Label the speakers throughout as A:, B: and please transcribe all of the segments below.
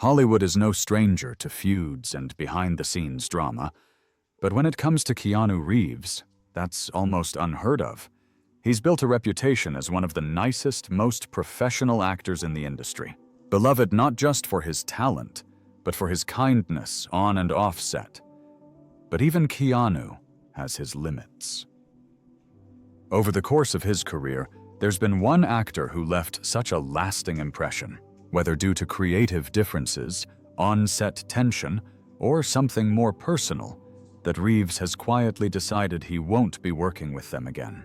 A: Hollywood is no stranger to feuds and behind-the-scenes drama, but when it comes to Keanu Reeves, that's almost unheard of. He's built a reputation as one of the nicest, most professional actors in the industry. Beloved not just for his talent, but for his kindness on and off set. But even Keanu has his limits. Over the course of his career, there's been one actor who left such a lasting impression, whether due to creative differences, on-set tension, or something more personal, that Reeves has quietly decided he won't be working with them again.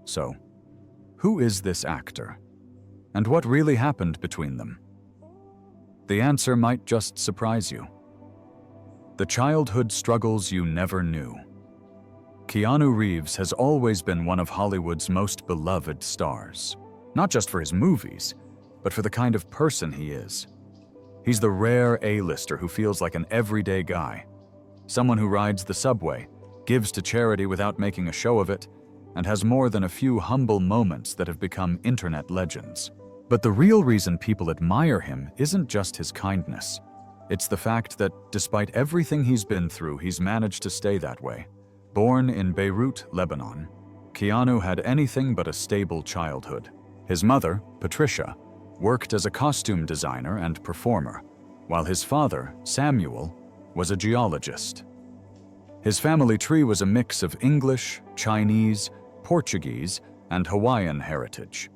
A: So, who is this actor? And what really happened between them? The answer might just surprise you. The childhood struggles you never knew. Keanu Reeves has always been one of Hollywood's most beloved stars, not just for his movies, but for the kind of person he is. He's the rare A-lister who feels like an everyday guy, someone who rides the subway, gives to charity without making a show of it, and has more than a few humble moments that have become internet legends. But the real reason people admire him isn't just his kindness. It's the fact that, despite everything he's been through, he's managed to stay that way. Born in Beirut, Lebanon, Keanu had anything but a stable childhood. His mother, Patricia, worked as a costume designer and performer, while his father, Samuel, was a geologist. His family tree was a mix of English, Chinese, Portuguese, and Hawaiian heritage.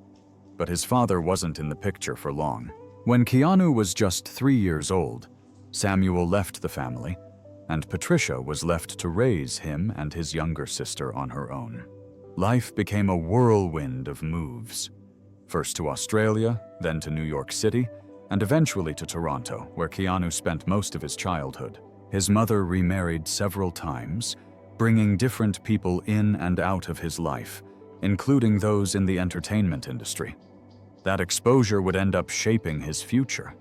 A: But his father wasn't in the picture for long. When Keanu was just 3 years old, Samuel left the family, and Patricia was left to raise him and his younger sister on her own. Life became a whirlwind of moves. First to Australia, then to New York City, and eventually to Toronto, where Keanu spent most of his childhood. His mother remarried several times, bringing different people in and out of his life, including those in the entertainment industry. That exposure would end up shaping his future.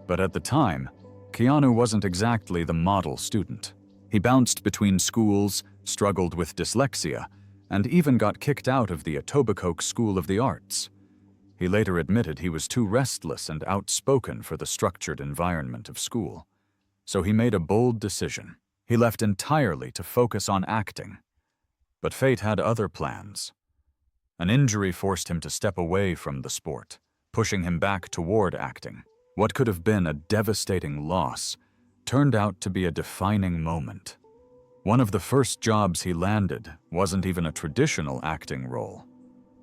A: But at the time, Keanu wasn't exactly the model student. He bounced between schools, struggled with dyslexia, and even got kicked out of the Etobicoke School of the Arts. He later admitted he was too restless and outspoken for the structured environment of school. So he made a bold decision. He left entirely to focus on acting. But fate had other plans. An injury forced him to step away from the sport, pushing him back toward acting. What could have been a devastating loss turned out to be a defining moment. One of the first jobs he landed wasn't even a traditional acting role.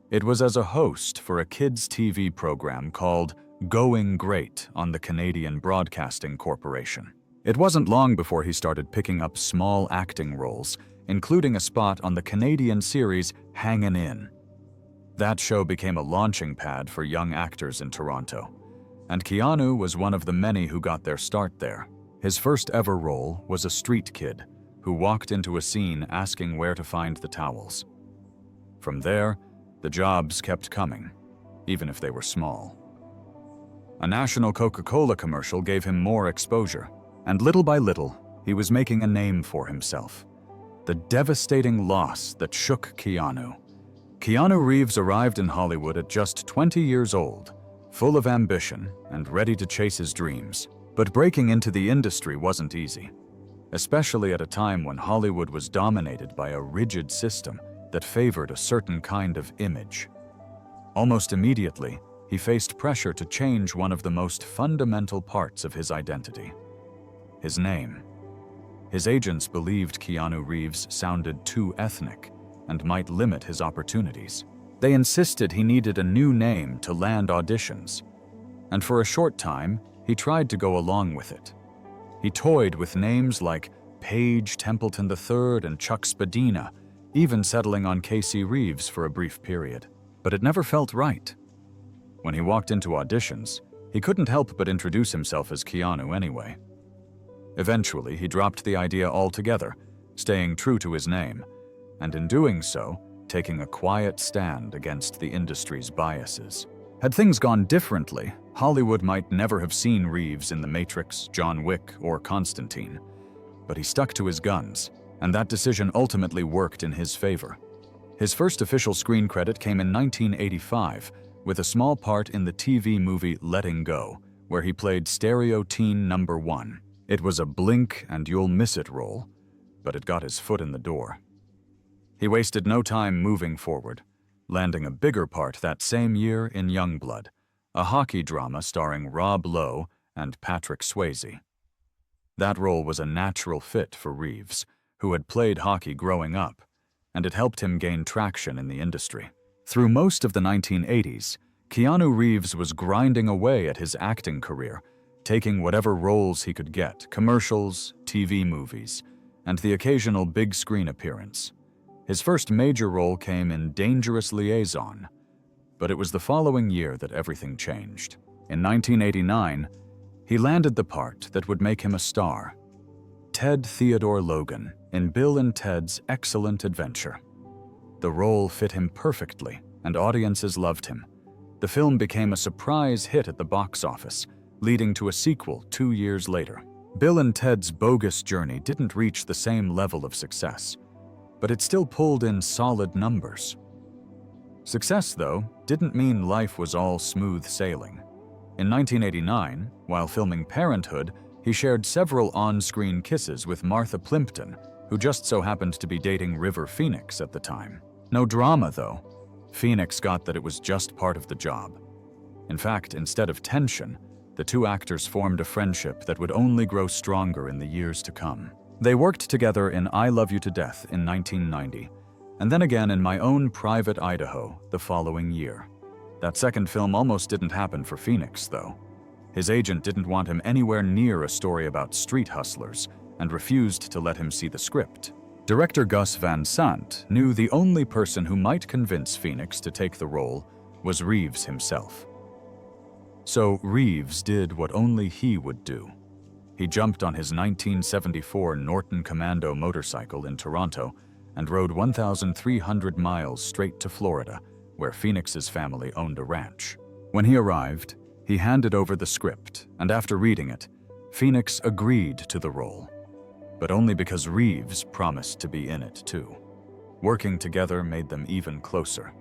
A: It was as a host for a kids' TV program called Going Great on the Canadian Broadcasting Corporation. It wasn't long before he started picking up small acting roles, including a spot on the Canadian series Hangin' In. That show became a launching pad for young actors in Toronto, and Keanu was one of the many who got their start there. His first ever role was a street kid who walked into a scene asking where to find the towels. From there, the jobs kept coming, even if they were small. A national Coca-Cola commercial gave him more exposure, and little by little, he was making a name for himself. The devastating loss that shook Keanu. Keanu Reeves arrived in Hollywood at just 20 years old, full of ambition and ready to chase his dreams. But breaking into the industry wasn't easy, especially at a time when Hollywood was dominated by a rigid system that favored a certain kind of image. Almost immediately, he faced pressure to change one of the most fundamental parts of his identity: his name. His agents believed Keanu Reeves sounded too ethnic and might limit his opportunities. They insisted he needed a new name to land auditions, and for a short time, he tried to go along with it. He toyed with names like Paige Templeton III and Chuck Spadina, even settling on Casey Reeves for a brief period. But it never felt right. When he walked into auditions, he couldn't help but introduce himself as Keanu anyway. Eventually, he dropped the idea altogether, staying true to his name, and in doing so, taking a quiet stand against the industry's biases. Had things gone differently, Hollywood might never have seen Reeves in The Matrix, John Wick, or Constantine. But he stuck to his guns, and that decision ultimately worked in his favor. His first official screen credit came in 1985, with a small part in the TV movie Letting Go, where he played stereo teen number 1. It was a blink and you'll miss it role, but it got his foot in the door. He wasted no time moving forward, landing a bigger part that same year in Youngblood, a hockey drama starring Rob Lowe and Patrick Swayze. That role was a natural fit for Reeves, who had played hockey growing up, and it helped him gain traction in the industry. Through most of the 1980s, Keanu Reeves was grinding away at his acting career, taking whatever roles he could get, commercials, TV movies, and the occasional big screen appearance. His first major role came in Dangerous Liaison, but it was the following year that everything changed. In 1989, he landed the part that would make him a star, Ted Theodore Logan in Bill and Ted's Excellent Adventure. The role fit him perfectly, and audiences loved him. The film became a surprise hit at the box office, leading to a sequel 2 years later. Bill and Ted's Bogus Journey didn't reach the same level of success, but it still pulled in solid numbers. Success, though, didn't mean life was all smooth sailing. In 1989, while filming Parenthood, he shared several on-screen kisses with Martha Plimpton, who just so happened to be dating River Phoenix at the time. No drama, though. Phoenix got that it was just part of the job. In fact, instead of tension, the two actors formed a friendship that would only grow stronger in the years to come. They worked together in I Love You to Death in 1990, and then again in My Own Private Idaho the following year. That second film almost didn't happen for Phoenix, though. His agent didn't want him anywhere near a story about street hustlers and refused to let him see the script. Director Gus Van Sant knew the only person who might convince Phoenix to take the role was Reeves himself. So Reeves did what only he would do. He jumped on his 1974 Norton Commando motorcycle in Toronto and rode 1,300 miles straight to Florida, where Phoenix's family owned a ranch. When he arrived, he handed over the script, and after reading it, Phoenix agreed to the role, but only because Reeves promised to be in it too. Working together made them even closer.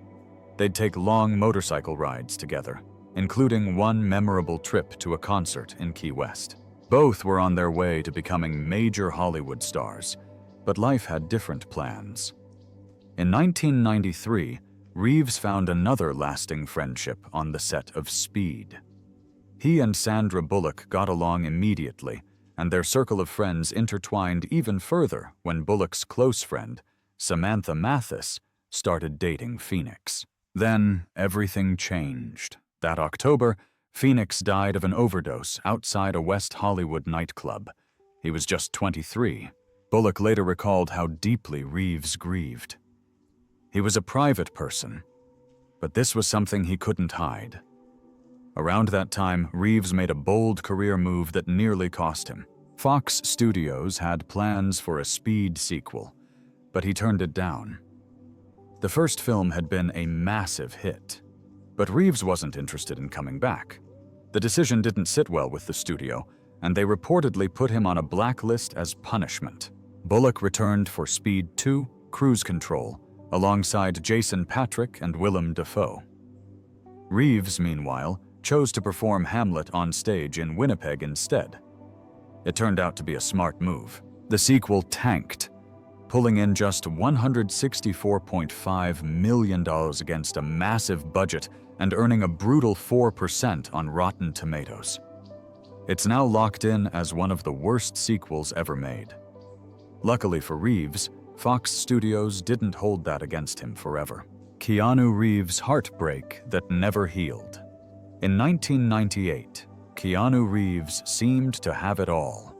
A: They'd take long motorcycle rides together, including one memorable trip to a concert in Key West. Both were on their way to becoming major Hollywood stars, but life had different plans. In 1993, Reeves found another lasting friendship on the set of Speed. He and Sandra Bullock got along immediately, and their circle of friends intertwined even further when Bullock's close friend, Samantha Mathis, started dating Phoenix. Then everything changed. That October, Phoenix died of an overdose outside a West Hollywood nightclub. He was just 23. Bullock later recalled how deeply Reeves grieved. He was a private person, but this was something he couldn't hide. Around that time, Reeves made a bold career move that nearly cost him. Fox Studios had plans for a Speed sequel, but he turned it down. The first film had been a massive hit, but Reeves wasn't interested in coming back. The decision didn't sit well with the studio, and they reportedly put him on a blacklist as punishment. Bullock returned for Speed 2: Cruise Control, alongside Jason Patric and Willem Dafoe. Reeves, meanwhile, chose to perform Hamlet on stage in Winnipeg instead. It turned out to be a smart move. The sequel tanked, pulling in just $164.5 million against a massive budget and earning a brutal 4% on Rotten Tomatoes. It's now locked in as one of the worst sequels ever made. Luckily for Reeves, Fox Studios didn't hold that against him forever. Keanu Reeves' heartbreak that never healed. In 1998, Keanu Reeves seemed to have it all.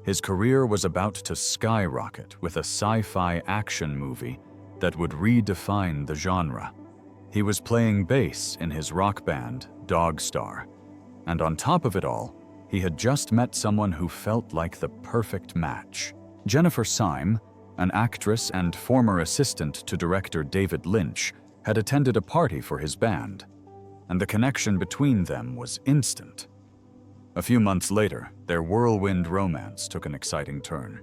A: His career was about to skyrocket with a sci-fi action movie that would redefine the genre. He was playing bass in his rock band, Dog Star, and on top of it all, he had just met someone who felt like the perfect match. Jennifer Syme, an actress and former assistant to director David Lynch, had attended a party for his band, and the connection between them was instant. A few months later, their whirlwind romance took an exciting turn.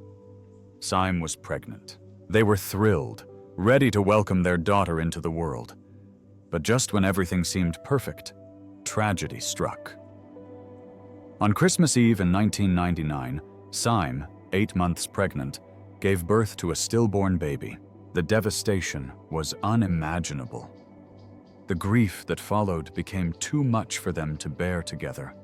A: Syme was pregnant. They were thrilled, ready to welcome their daughter into the world. But just when everything seemed perfect, tragedy struck. On Christmas Eve in 1999, Syme, 8 months pregnant, gave birth to a stillborn baby. The devastation was unimaginable. The grief that followed became too much for them to bear together.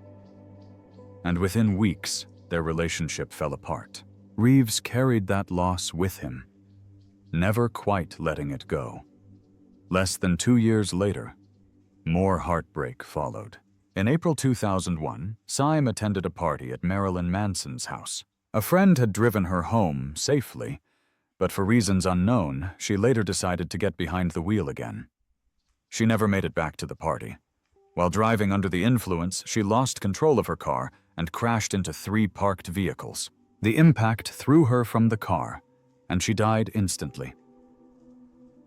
A: And within weeks, their relationship fell apart. Reeves carried that loss with him, never quite letting it go. Less than 2 years later, more heartbreak followed. In April 2001, Syme attended a party at Marilyn Manson's house. A friend had driven her home safely, but for reasons unknown, she later decided to get behind the wheel again. She never made it back to the party. While driving under the influence, she lost control of her car and crashed into 3 parked vehicles. The impact threw her from the car, and she died instantly.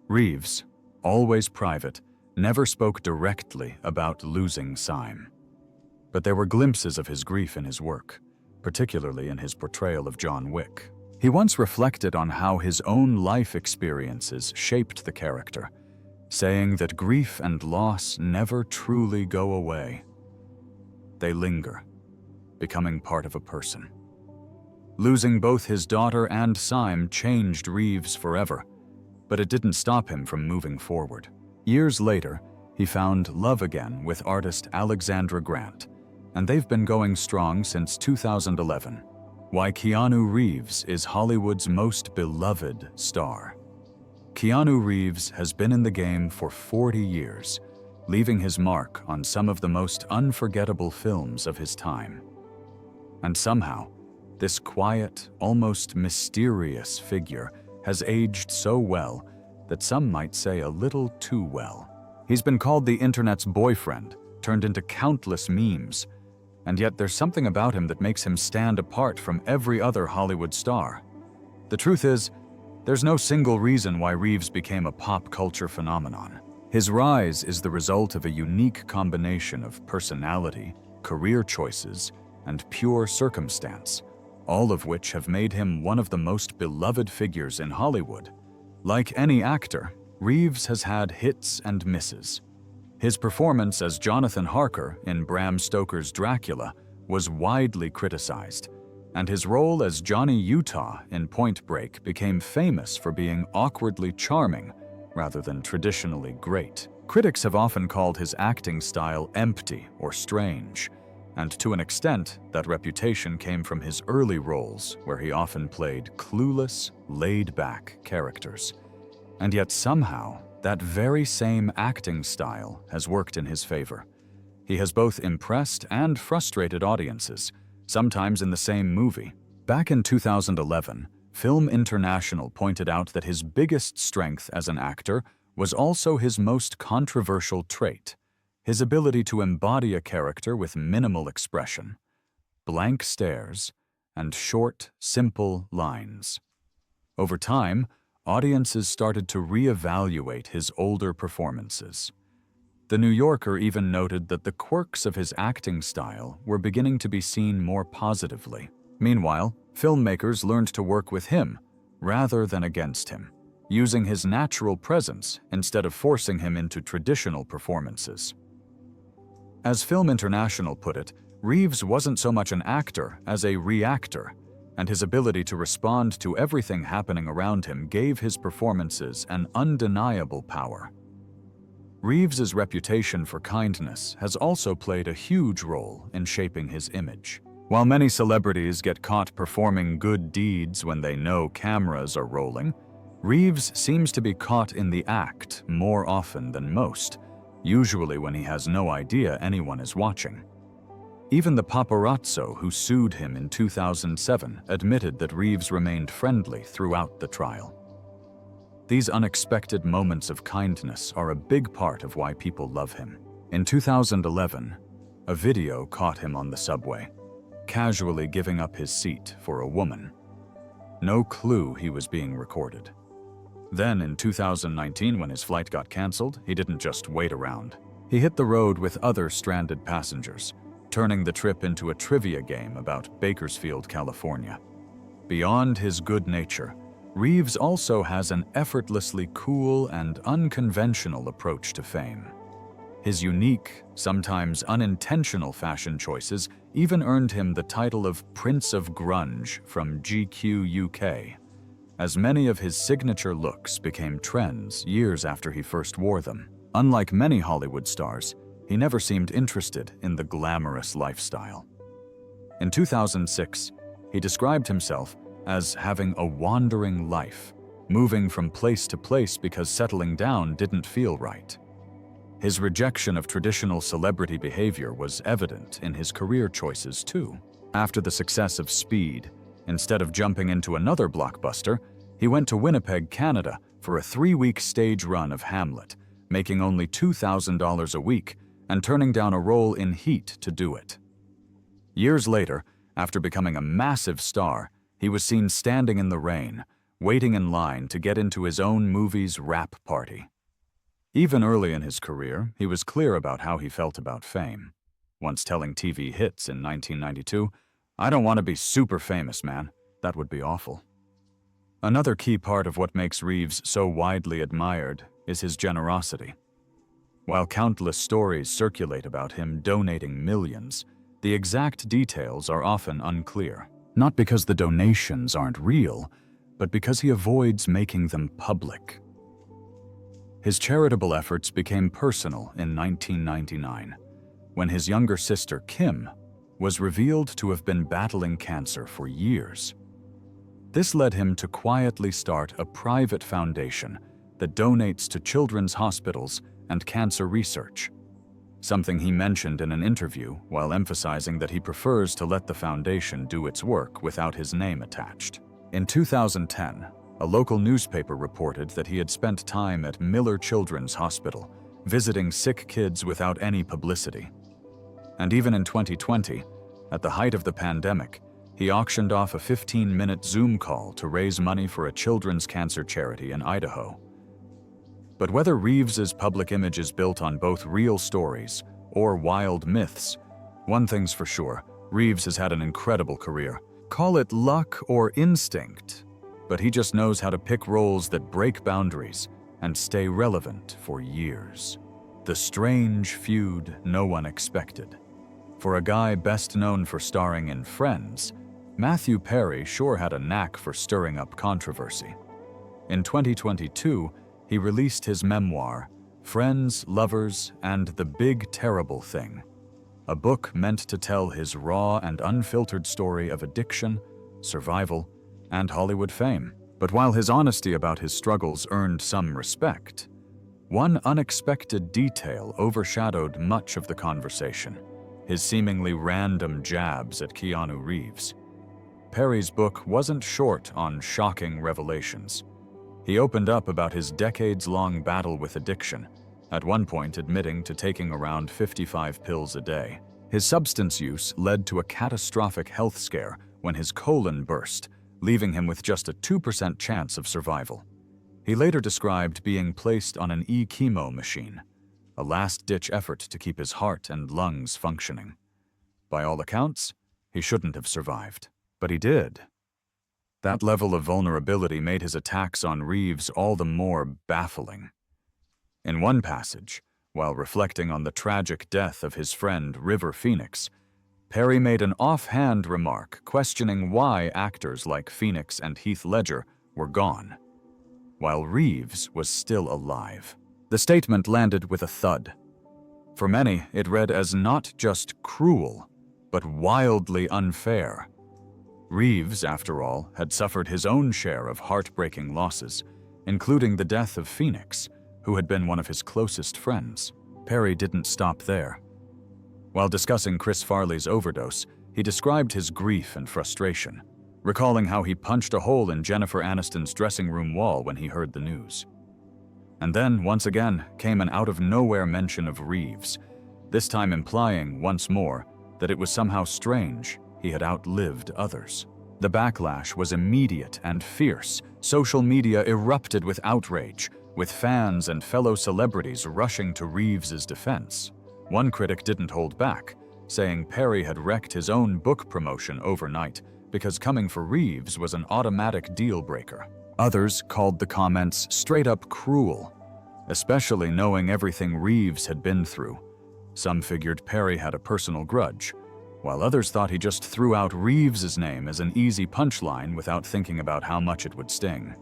A: Reeves, always private, never spoke directly about losing Syme. But there were glimpses of his grief in his work, particularly in his portrayal of John Wick. He once reflected on how his own life experiences shaped the character, saying that grief and loss never truly go away. They linger, becoming part of a person. Losing both his daughter and Syme changed Reeves forever, but it didn't stop him from moving forward. Years later, he found love again with artist Alexandra Grant, and they've been going strong since 2011. Why Keanu Reeves is Hollywood's most beloved star. Keanu Reeves has been in the game for 40 years, leaving his mark on some of the most unforgettable films of his time. And somehow, this quiet, almost mysterious figure has aged so well that some might say a little too well. He's been called the internet's boyfriend, turned into countless memes, and yet there's something about him that makes him stand apart from every other Hollywood star. The truth is, there's no single reason why Reeves became a pop culture phenomenon. His rise is the result of a unique combination of personality, career choices, and pure circumstance, all of which have made him one of the most beloved figures in Hollywood. Like any actor, Reeves has had hits and misses. His performance as Jonathan Harker in Bram Stoker's Dracula was widely criticized, and his role as Johnny Utah in Point Break became famous for being awkwardly charming rather than traditionally great. Critics have often called his acting style empty or strange, and to an extent, that reputation came from his early roles, where he often played clueless, laid-back characters. And yet somehow, that very same acting style has worked in his favor. He has both impressed and frustrated audiences, sometimes in the same movie. Back in 2011, Film International pointed out that his biggest strength as an actor was also his most controversial trait: his ability to embody a character with minimal expression, blank stares, and short, simple lines. Over time, audiences started to reevaluate his older performances. The New Yorker even noted that the quirks of his acting style were beginning to be seen more positively. Meanwhile, filmmakers learned to work with him rather than against him, using his natural presence instead of forcing him into traditional performances. As Film International put it, Reeves wasn't so much an actor as a reactor, and his ability to respond to everything happening around him gave his performances an undeniable power. Reeves's reputation for kindness has also played a huge role in shaping his image. While many celebrities get caught performing good deeds when they know cameras are rolling, Reeves seems to be caught in the act more often than most, usually when he has no idea anyone is watching. Even the paparazzo who sued him in 2007 admitted that Reeves remained friendly throughout the trial. These unexpected moments of kindness are a big part of why people love him. In 2011, a video caught him on the subway, casually giving up his seat for a woman. No clue he was being recorded. Then in 2019, when his flight got canceled, he didn't just wait around. He hit the road with other stranded passengers, turning the trip into a trivia game about Bakersfield, California. Beyond his good nature, Reeves also has an effortlessly cool and unconventional approach to fame. His unique, sometimes unintentional fashion choices even earned him the title of Prince of Grunge from GQ UK, as many of his signature looks became trends years after he first wore them. Unlike many Hollywood stars, he never seemed interested in the glamorous lifestyle. In 2006, he described himself as having a wandering life, moving from place to place because settling down didn't feel right. His rejection of traditional celebrity behavior was evident in his career choices too. After the success of Speed, instead of jumping into another blockbuster, he went to Winnipeg, Canada for a 3-week stage run of Hamlet, making only $2,000 a week and turning down a role in Heat to do it. Years later, after becoming a massive star, he was seen standing in the rain, waiting in line to get into his own movie's wrap party. Even early in his career, he was clear about how he felt about fame. Once telling TV Hits in 1992, "I don't want to be super famous, man. That would be awful." Another key part of what makes Reeves so widely admired is his generosity. While countless stories circulate about him donating millions, the exact details are often unclear. Not because the donations aren't real, but because he avoids making them public. His charitable efforts became personal in 1999, when his younger sister, Kim, was revealed to have been battling cancer for years. This led him to quietly start a private foundation that donates to children's hospitals and cancer research, something he mentioned in an interview while emphasizing that he prefers to let the foundation do its work without his name attached. In 2010, a local newspaper reported that he had spent time at Miller Children's Hospital, visiting sick kids without any publicity. And even in 2020, at the height of the pandemic, he auctioned off a 15-minute Zoom call to raise money for a children's cancer charity in Idaho. But whether Reeves's public image is built on both real stories or wild myths, one thing's for sure, Reeves has had an incredible career. Call it luck or instinct, but he just knows how to pick roles that break boundaries and stay relevant for years. The strange feud no one expected. For a guy best known for starring in Friends, Matthew Perry sure had a knack for stirring up controversy. In 2022, he released his memoir, Friends, Lovers, and the Big Terrible Thing, a book meant to tell his raw and unfiltered story of addiction, survival, and Hollywood fame. But while his honesty about his struggles earned some respect, one unexpected detail overshadowed much of the conversation: his seemingly random jabs at Keanu Reeves. Perry's book wasn't short on shocking revelations. He opened up about his decades-long battle with addiction, at one point admitting to taking around 55 pills a day. His substance use led to a catastrophic health scare when his colon burst, leaving him with just a 2% chance of survival. He later described being placed on an e-chemo machine, a last-ditch effort to keep his heart and lungs functioning. By all accounts, he shouldn't have survived, but he did. That level of vulnerability made his attacks on Reeves all the more baffling. In one passage, while reflecting on the tragic death of his friend River Phoenix, Perry made an offhand remark questioning why actors like Phoenix and Heath Ledger were gone, while Reeves was still alive. The statement landed with a thud. For many, it read as not just cruel, but wildly unfair. Reeves, after all, had suffered his own share of heartbreaking losses, including the death of Phoenix, who had been one of his closest friends. Perry didn't stop there. While discussing Chris Farley's overdose, he described his grief and frustration, recalling how he punched a hole in Jennifer Aniston's dressing room wall when he heard the news. And then, once again, came an out-of-nowhere mention of Reeves, this time implying, once more, that it was somehow strange he had outlived others. The backlash was immediate and fierce. Social media erupted with outrage, with fans and fellow celebrities rushing to Reeves's defense. One critic didn't hold back, saying Perry had wrecked his own book promotion overnight because coming for Reeves was an automatic deal breaker. Others called the comments straight up cruel, especially knowing everything Reeves had been through. Some figured Perry had a personal grudge, while others thought he just threw out Reeves's name as an easy punchline without thinking about how much it would sting.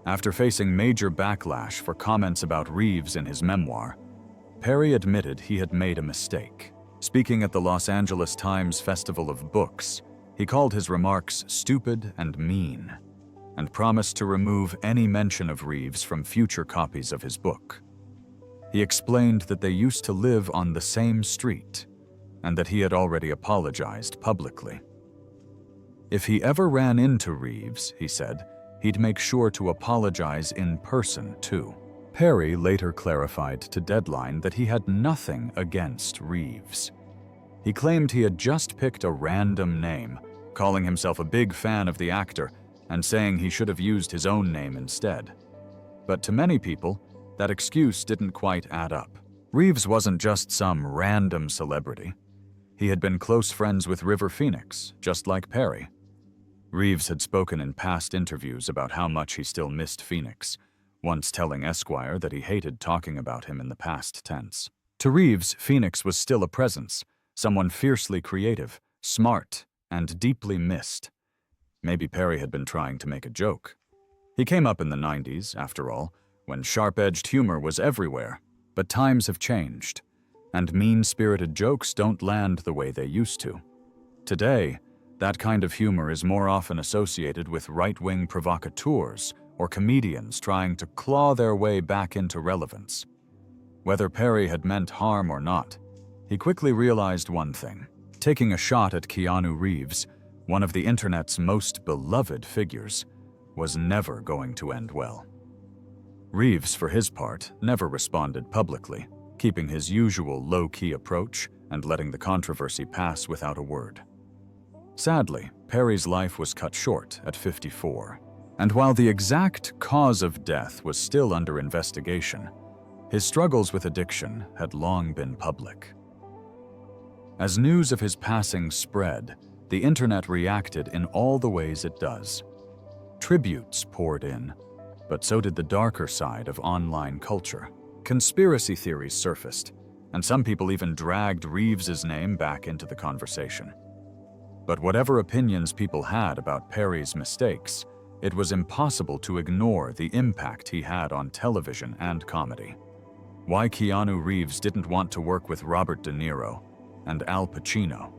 A: After facing major backlash for comments about Reeves in his memoir, Perry admitted he had made a mistake. Speaking at the Los Angeles Times Festival of Books, he called his remarks stupid and mean, and promised to remove any mention of Reeves from future copies of his book. He explained that they used to live on the same street, and that he had already apologized publicly. If he ever ran into Reeves, he said, he'd make sure to apologize in person too. Perry later clarified to Deadline that he had nothing against Reeves. He claimed he had just picked a random name, calling himself a big fan of the actor and saying he should have used his own name instead. But to many people, that excuse didn't quite add up. Reeves wasn't just some random celebrity. He had been close friends with River Phoenix, just like Perry. Reeves had spoken in past interviews about how much he still missed Phoenix, once telling Esquire that he hated talking about him in the past tense. To Reeves, Phoenix was still a presence, someone fiercely creative, smart, and deeply missed. Maybe Perry had been trying to make a joke. He came up in the 90s, after all, when sharp-edged humor was everywhere, but times have changed, and mean-spirited jokes don't land the way they used to. Today, that kind of humor is more often associated with right-wing provocateurs or comedians trying to claw their way back into relevance. Whether Perry had meant harm or not, he quickly realized one thing. Taking a shot at Keanu Reeves, one of the internet's most beloved figures, was never going to end well. Reeves, for his part, never responded publicly, keeping his usual low-key approach and letting the controversy pass without a word. Sadly, Perry's life was cut short at 54, and while the exact cause of death was still under investigation, his struggles with addiction had long been public. As news of his passing spread, the internet reacted in all the ways it does. Tributes poured in, but so did the darker side of online culture. Conspiracy theories surfaced, and some people even dragged Reeves's name back into the conversation. But whatever opinions people had about Perry's mistakes, it was impossible to ignore the impact he had on television and comedy. Why Keanu Reeves didn't want to work with Robert De Niro and Al Pacino.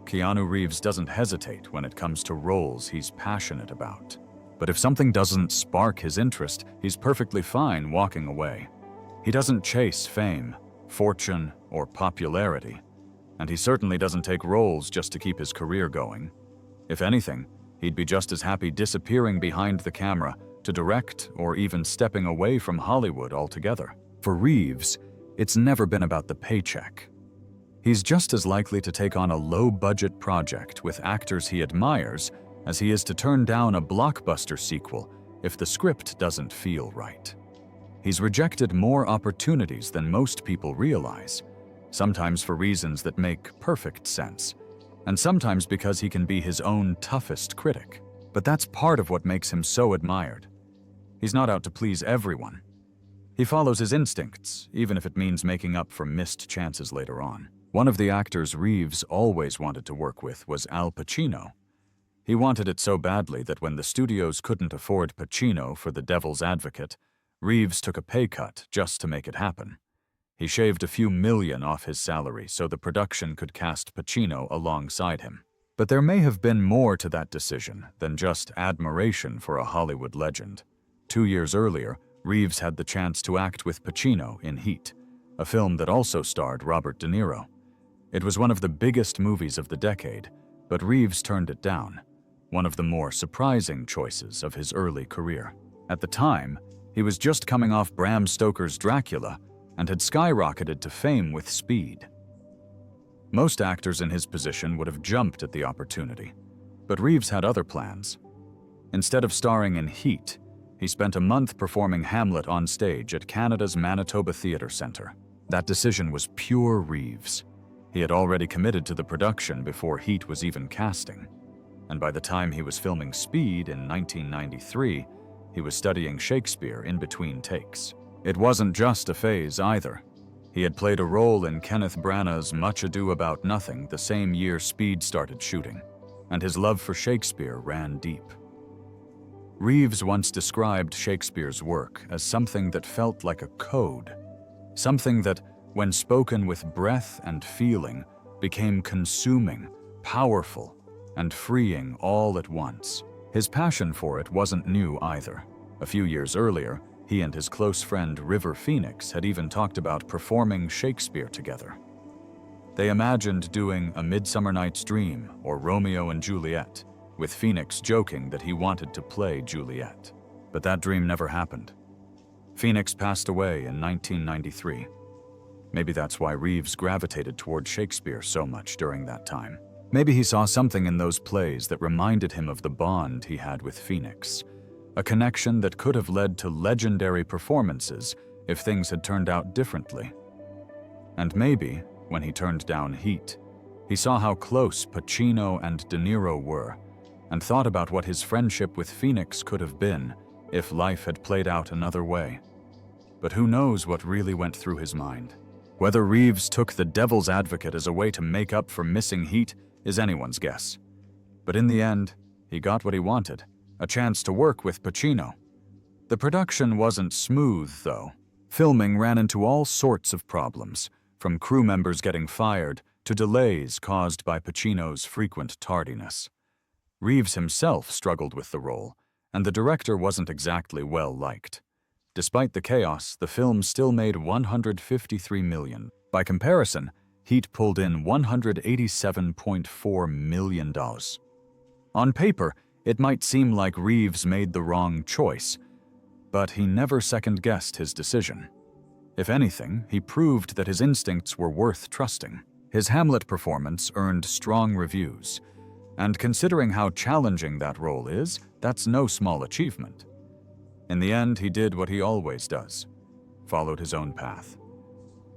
A: Keanu Reeves doesn't hesitate when it comes to roles he's passionate about. But if something doesn't spark his interest, he's perfectly fine walking away. He doesn't chase fame, fortune, or popularity, and he certainly doesn't take roles just to keep his career going. If anything, he'd be just as happy disappearing behind the camera to direct or even stepping away from Hollywood altogether. For Reeves, it's never been about the paycheck. He's just as likely to take on a low-budget project with actors he admires as he is to turn down a blockbuster sequel if the script doesn't feel right. He's rejected more opportunities than most people realize, sometimes for reasons that make perfect sense, and sometimes because he can be his own toughest critic. But that's part of what makes him so admired. He's not out to please everyone. He follows his instincts, even if it means making up for missed chances later on. One of the actors Reeves always wanted to work with was Al Pacino. He wanted it so badly that when the studios couldn't afford Pacino for The Devil's Advocate, Reeves took a pay cut just to make it happen. He shaved a few million off his salary so the production could cast Pacino alongside him. But there may have been more to that decision than just admiration for a Hollywood legend. 2 years earlier, Reeves had the chance to act with Pacino in Heat, a film that also starred Robert De Niro. It was one of the biggest movies of the decade, but Reeves turned it down, one of the more surprising choices of his early career. At the time, he was just coming off Bram Stoker's Dracula and had skyrocketed to fame with Speed. Most actors in his position would have jumped at the opportunity, but Reeves had other plans. Instead of starring in Heat, he spent a month performing Hamlet on stage at Canada's Manitoba Theatre Centre. That decision was pure Reeves. He had already committed to the production before Heat was even casting, and by the time he was filming Speed in 1993, he was studying Shakespeare in between takes. It wasn't just a phase either. He had played a role in Kenneth Branagh's Much Ado About Nothing the same year Speed started shooting, and his love for Shakespeare ran deep. Reeves once described Shakespeare's work as something that felt like a code, something that, when spoken with breath and feeling, became consuming, powerful, and freeing all at once. His passion for it wasn't new either. A few years earlier, he and his close friend River Phoenix had even talked about performing Shakespeare together. They imagined doing A Midsummer Night's Dream or Romeo and Juliet, with Phoenix joking that he wanted to play Juliet. But that dream never happened. Phoenix passed away in 1993. Maybe that's why Reeves gravitated toward Shakespeare so much during that time. Maybe he saw something in those plays that reminded him of the bond he had with Phoenix, a connection that could have led to legendary performances if things had turned out differently. And maybe, when he turned down Heat, he saw how close Pacino and De Niro were, and thought about what his friendship with Phoenix could have been if life had played out another way. But who knows what really went through his mind? Whether Reeves took the devil's advocate as a way to make up for missing Heat is anyone's guess. But in the end, he got what he wanted, a chance to work with Pacino. The production wasn't smooth, though. Filming ran into all sorts of problems, from crew members getting fired to delays caused by Pacino's frequent tardiness. Reeves himself struggled with the role, and the director wasn't exactly well liked. Despite the chaos, the film still made $153 million. By comparison, Heat pulled in $187.4 million. On paper, it might seem like Reeves made the wrong choice, but he never second-guessed his decision. If anything, he proved that his instincts were worth trusting. His Hamlet performance earned strong reviews, and considering how challenging that role is, that's no small achievement. In the end, he did what he always does, followed his own path.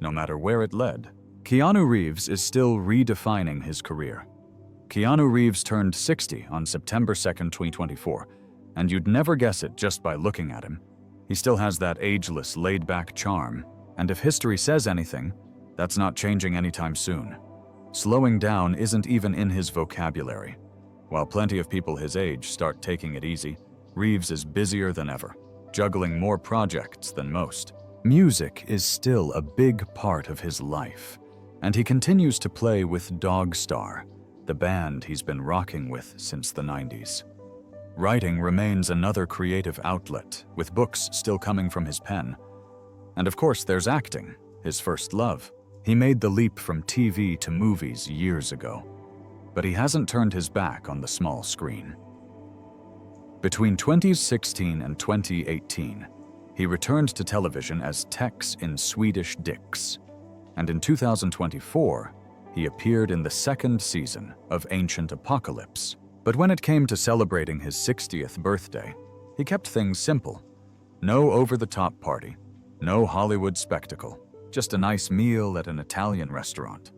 A: No matter where it led, Keanu Reeves is still redefining his career. Keanu Reeves turned 60 on September 2nd, 2024, and you'd never guess it just by looking at him. He still has that ageless, laid-back charm, and if history says anything, that's not changing anytime soon. Slowing down isn't even in his vocabulary. While plenty of people his age start taking it easy, Reeves is busier than ever, juggling more projects than most. Music is still a big part of his life, and he continues to play with Dog Star, the band he's been rocking with since the 90s. Writing remains another creative outlet, with books still coming from his pen. And of course, there's acting, his first love. He made the leap from TV to movies years ago, but he hasn't turned his back on the small screen. Between 2016 and 2018, he returned to television as Tex in Swedish Dicks, and in 2024, he appeared in the second season of Ancient Apocalypse. But when it came to celebrating his 60th birthday, he kept things simple. No over-the-top party, no Hollywood spectacle, just a nice meal at an Italian restaurant.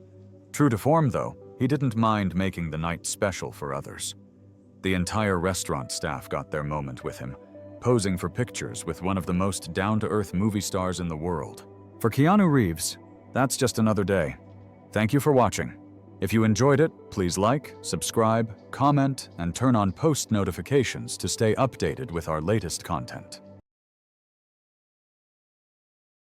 A: True to form, though, he didn't mind making the night special for others. The entire restaurant staff got their moment with him, posing for pictures with one of the most down-to-earth movie stars in the world. For Keanu Reeves, that's just another day. Thank you for watching. If you enjoyed it, please like, subscribe, comment, and turn on post notifications to stay updated with our latest content.